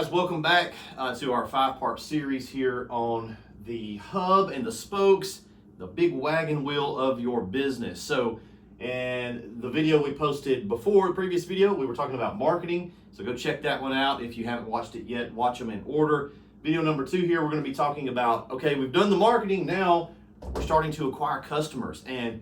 Guys, welcome back to our 5-part series here on the hub and the spokes, the big wagon wheel of your business. So, and the video we posted before, the previous video, we were talking about marketing. So go check that one out. If you haven't watched it yet, watch them in order. Video number 2 here, we're going to be talking about, okay, we've done the marketing, now we're starting to acquire customers. And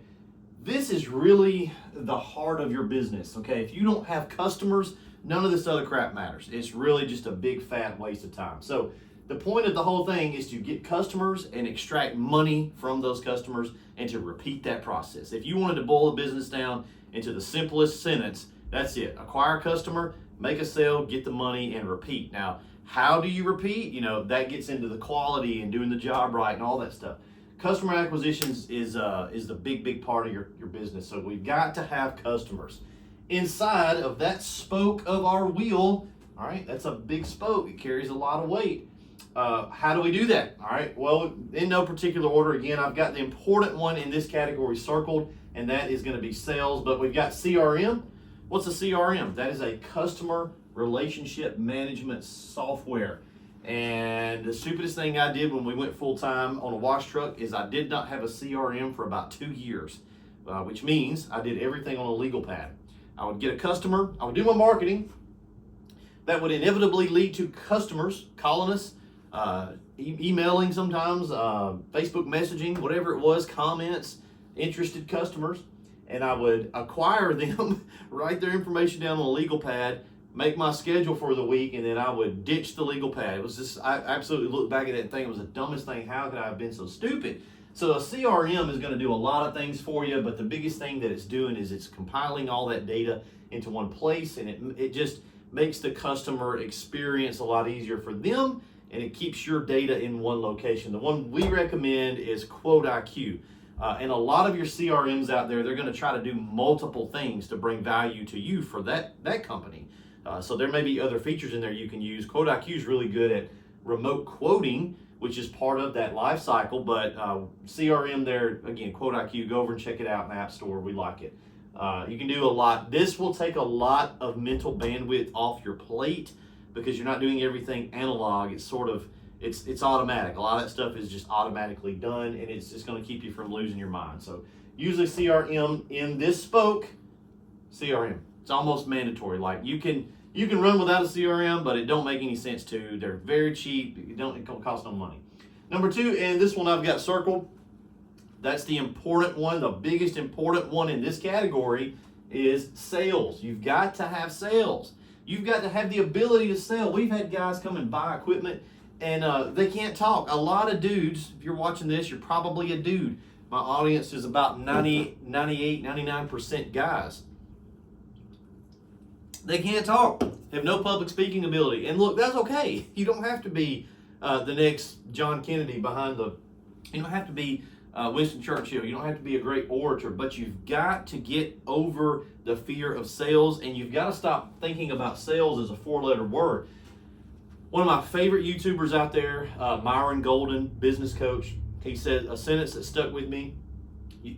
this is really the heart of your business, okay? If you don't have customers, none of this other crap matters. It's really just a big fat waste of time. So the point of the whole thing is to get customers and extract money from those customers and to repeat that process. If you wanted to boil a business down into the simplest sentence, that's it. Acquire a customer, make a sale, get the money, and repeat. Now, how do you repeat? You know, that gets into the quality and doing the job right and all that stuff. Customer acquisitions is the big part of your business. So we've got to have customers. Inside of that spoke of our wheel, all right, that's a big spoke. It carries a lot of weight. How do we do that? All right, well, in no particular order. Again, I've got the important one in this category circled, and that is going to be sales. But we've got CRM. What's a CRM? That is a customer relationship management software. And the stupidest thing I did when we went full-time on a wash truck is I did not have a CRM for about 2 years, which means I did everything on a legal pad. I would get a customer, I would do my marketing. That would inevitably lead to customers calling us, emailing sometimes, Facebook messaging, whatever it was, comments, interested customers. And I would acquire them, write their information down on a legal pad, make my schedule for the week, and then I would ditch the legal pad. It was just, I absolutely look back at that and think it was the dumbest thing. How could I have been so stupid? So a CRM is going to do a lot of things for you, but the biggest thing that it's doing is it's compiling all that data into one place, and it just makes the customer experience a lot easier for them, and it keeps your data in one location. The one we recommend is QuoteIQ. And a lot of your CRMs out there, they're going to try to do multiple things to bring value to you for that company. So there may be other features in there you can use. QuoteIQ is really good at remote quoting, which is part of that life cycle, but CRM there, again, QuoteIQ, go over and check it out in the App Store. We like it. You can do a lot. This will take a lot of mental bandwidth off your plate because you're not doing everything analog. It's sort of, it's automatic. A lot of that stuff is just automatically done, and it's just going to keep you from losing your mind. So usually CRM in this spoke, CRM. It's almost mandatory. Like you can run without a CRM, but it don't make any sense to. They're very cheap. It don't cost no money. Number 2, and this one I've got circled. That's the important one. The biggest important one in this category is sales. You've got to have sales. You've got to have the ability to sell. We've had guys come and buy equipment, and they can't talk. A lot of dudes, if you're watching this, you're probably a dude. My audience is about 98, 99% guys. They can't talk, have no public speaking ability. And look, that's okay. You don't have to be the next John Kennedy you don't have to be Winston Churchill. You don't have to be a great orator, but you've got to get over the fear of sales, and you've got to stop thinking about sales as a 4-letter word. One of my favorite YouTubers out there, Myron Golden, business coach, he said a sentence that stuck with me: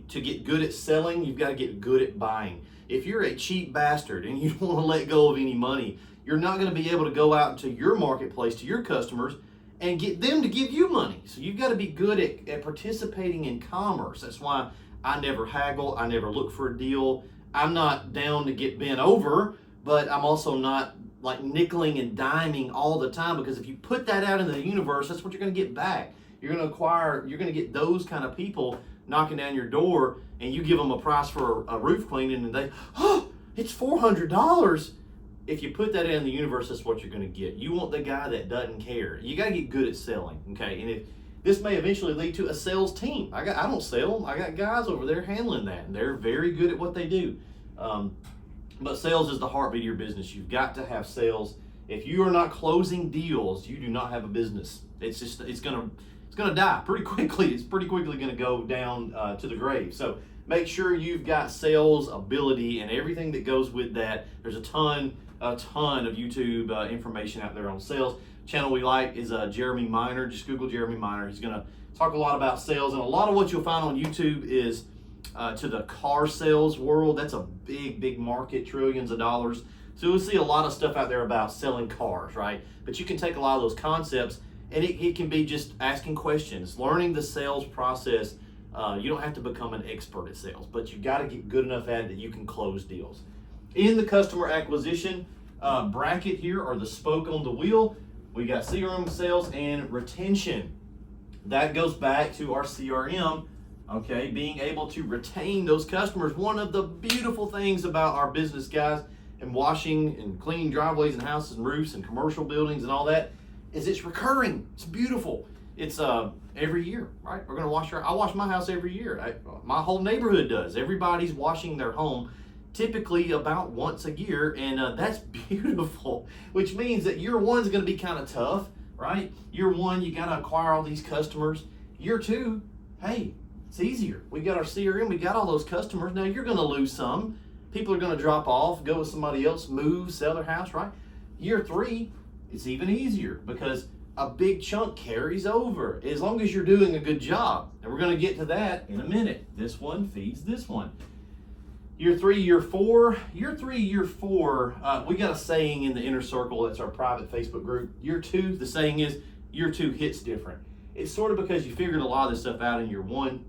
to get good at selling, you've got to get good at buying. If you're a cheap bastard and you don't want to let go of any money, you're not going to be able to go out into your marketplace to your customers and get them to give you money. So you've got to be good at participating in commerce. That's why I never haggle. I never look for a deal. I'm not down to get bent over, but I'm also not like nickeling and diming all the time, because if you put that out into the universe, that's what you're going to get back. You're going to get those kind of people knocking down your door, and you give them a price for a roof cleaning, and they, oh, it's $400. If you put that in the universe, that's what you're going to get. You want the guy that doesn't care. You got to get good at selling, okay? And if this may eventually lead to a sales team. I don't sell. I got guys over there handling that, and they're very good at what they do. But sales is the heartbeat of your business. You've got to have sales. If you are not closing deals, you do not have a business. It's gonna die pretty quickly. It's pretty quickly gonna go down to the grave. So make sure you've got sales ability and everything that goes with that. There's a ton of YouTube information out there on sales. Channel we like is Jeremy Miner. Just Google Jeremy Miner. He's gonna talk a lot about sales, and a lot of what you'll find on YouTube is to the car sales world. That's a big market, trillions of dollars. So we'll see a lot of stuff out there about selling cars, right? But you can take a lot of those concepts and it can be just asking questions, learning the sales process. You don't have to become an expert at sales, but you got to get good enough at it that you can close deals. In the customer acquisition bracket here, or the spoke on the wheel, we got CRM, sales, and retention. That goes back to our CRM, okay, being able to retain those customers. One of the beautiful things about our business, guys, and washing and cleaning driveways and houses and roofs and commercial buildings and all that, is it's recurring. It's beautiful. It's every year, right? We're gonna I wash my house every year. My whole neighborhood does. Everybody's washing their home typically about once a year, and that's beautiful, which means that year one's gonna be kind of tough, right? Year one, you gotta acquire all these customers. Year two, hey, it's easier. We got our CRM, we got all those customers. Now you're gonna lose some. People are gonna drop off, go with somebody else, move, sell their house, right? Year three, it's even easier because a big chunk carries over as long as you're doing a good job. And we're going to get to that in a minute. This one feeds this one. Year three, year four, we got a saying in the inner circle. That's our private Facebook group. Year two, the saying is year two hits different. It's sort of because you figured a lot of this stuff out in year one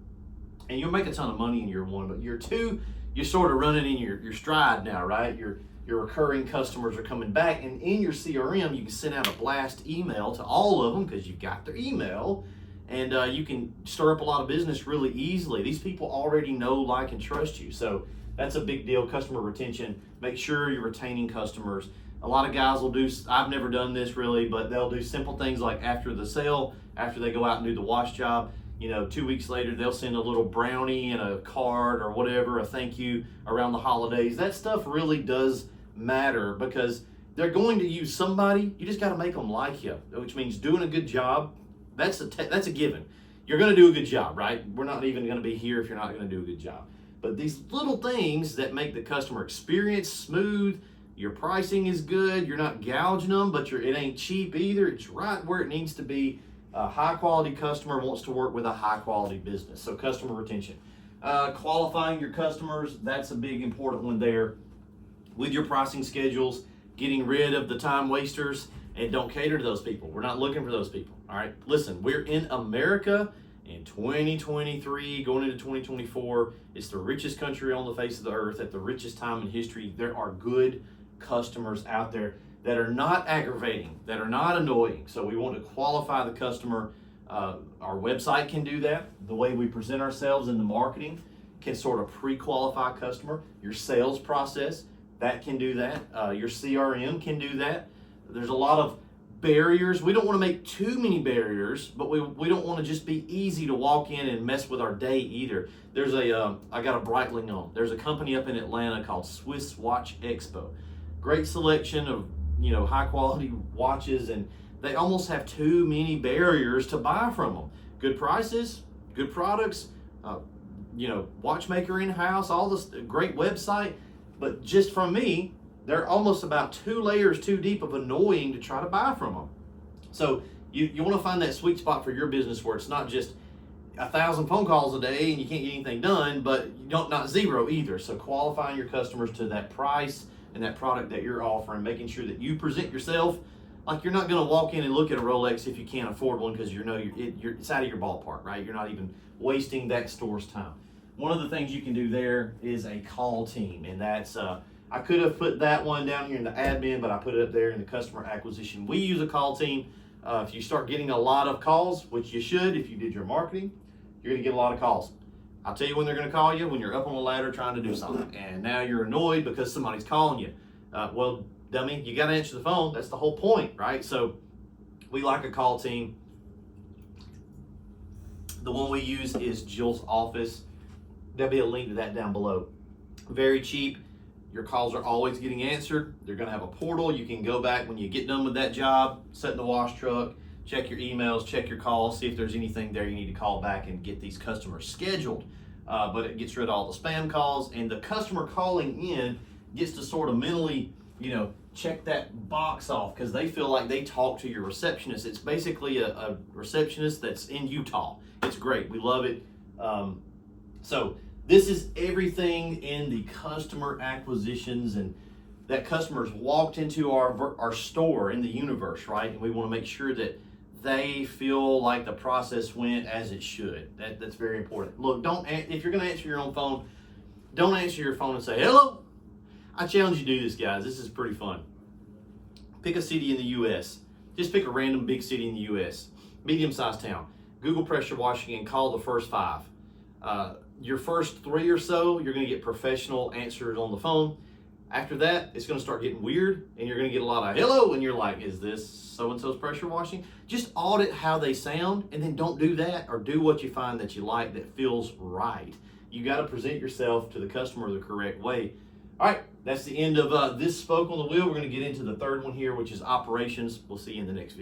and you'll make a ton of money in year one, but year two, you're sort of running in your stride now, right? Your recurring customers are coming back, and in your CRM, you can send out a blast email to all of them because you've got their email, and you can stir up a lot of business really easily. These people already know, like, and trust you, so that's a big deal. Customer retention. Make sure you're retaining customers. A lot of guys will do, I've never done this really, but they'll do simple things like after the sale, after they go out and do the wash job, 2 weeks later, they'll send a little brownie and a card or whatever, a thank you around the holidays. That stuff really does matter because they're going to use somebody. You just got to make them like you, which means doing a good job. That's a given. You're going to do a good job, right? We're not even going to be here if you're not going to do a good job. But these little things that make the customer experience smooth, your pricing is good, you're not gouging them, but it ain't cheap either. It's right where it needs to be. A high quality customer wants to work with a high quality business. So customer retention. Qualifying your customers, that's a big important one there. With your pricing schedules, getting rid of the time wasters, and don't cater to those people. We're not looking for those people, all right? Listen, we're in America in 2023, going into 2024. It's the richest country on the face of the earth at the richest time in history. There are good customers out there that are not aggravating, that are not annoying. So we want to qualify the customer. Our website can do that. The way we present ourselves in the marketing can sort of pre-qualify customer. Your sales process, that can do that. Your CRM can do that. There's a lot of barriers. We don't want to make too many barriers, but we don't want to just be easy to walk in and mess with our day either. There's I got a Breitling on. There's a company up in Atlanta called Swiss Watch Expo. Great selection of high quality watches, and they almost have too many barriers to buy from them. Good prices, good products, watchmaker in-house, all this great website, but just from me, they're almost about 2 layers too deep of annoying to try to buy from them. So you want to find that sweet spot for your business where it's not just 1,000 phone calls a day and you can't get anything done, but not zero either. So qualifying your customers to that price and that product that you're offering, making sure that you present yourself like you're not going to walk in and look at a Rolex if you can't afford one because it's out of your ballpark, right? You're not even wasting that store's time. One of the things you can do there is a call team, and that's I could have put that one down here in the admin, but I put it up there in the customer acquisition. We use a call team. If you start getting a lot of calls, which you should if you did your marketing, you're going to get a lot of calls. I'll tell you when they're going to call you, when you're up on a ladder trying to do something, and now you're annoyed because somebody's calling you. Well, dummy, you got to answer the phone. That's the whole point, right? So we like a call team. The one we use is Jill's office. There'll be a link to that down below. Very cheap. Your calls are always getting answered. They're going to have a portal. You can go back when you get done with that job, set in the wash truck, check your emails, check your calls, see if there's anything there you need to call back and get these customers scheduled. But it gets rid of all the spam calls, and the customer calling in gets to sort of mentally, check that box off because they feel like they talk to your receptionist. It's basically a receptionist that's in Utah. It's great. We love it. So this is everything in the customer acquisitions and that customer's walked into our store in the universe, right? And we want to make sure that they feel like the process went as it should. That's very important. Look, if you're going to answer your own phone, don't answer your phone and say, hello. I challenge you to do this, guys. This is pretty fun. Pick a city in the U.S. Just pick a random big city in the U.S., medium-sized town. Google pressure washing and call the first 5. Your first 3 or so, you're going to get professional answers on the phone. After that, it's going to start getting weird, and you're going to get a lot of hello, and you're like, is this so-and-so's pressure washing? Just audit how they sound, and then don't do that, or do what you find that you like that feels right. You got to present yourself to the customer the correct way. All right, that's the end of this spoke on the wheel. We're going to get into the third one here, which is operations. We'll see you in the next video.